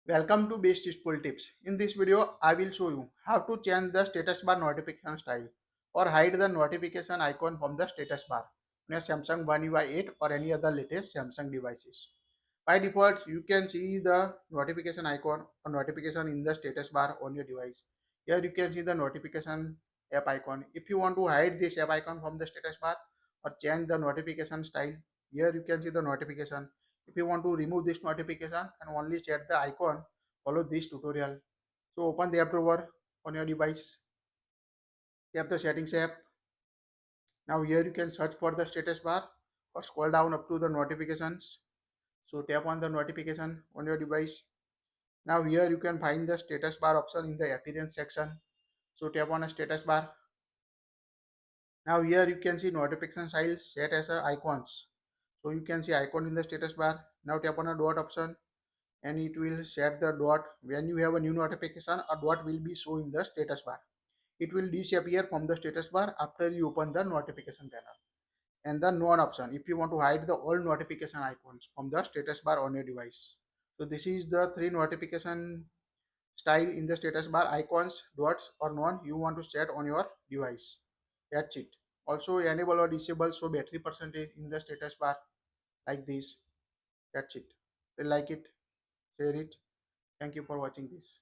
Welcome to Best Useful Tips. In this video, I will show you how to change the status bar notification style or hide the notification icon from the status bar on your Samsung One UI 8 or any other latest Samsung devices. By default, you can see the notification icon or notification in the status bar on your device. Here you can see the notification app icon. If you want to hide this app icon from the status bar or change the notification style, here you can see the notification. If you want to remove this notification and only set the icon, follow this tutorial. So open the app drawer on your device, tap the settings app. Now here you can search for the status bar or scroll down up to the notifications. So tap on the notification on your device. Now here you can find the status bar option in the appearance section. So tap on a status bar. Now here you can see notification style set as a icons. So you can see icon in the status bar. Now tap on a dot option and it will set the dot. When you have a new notification, a dot will be shown in the status bar. It will disappear from the status bar after you open the notification panel. And the none option, if you want to hide the all notification icons from the status bar on your device. So this is the three notification style in the status bar: icons, dots or none you want to set on your device. That's it. Also enable or disable show battery percentage in the status bar like this. That's it. If you like it, share it. Thank you for watching this.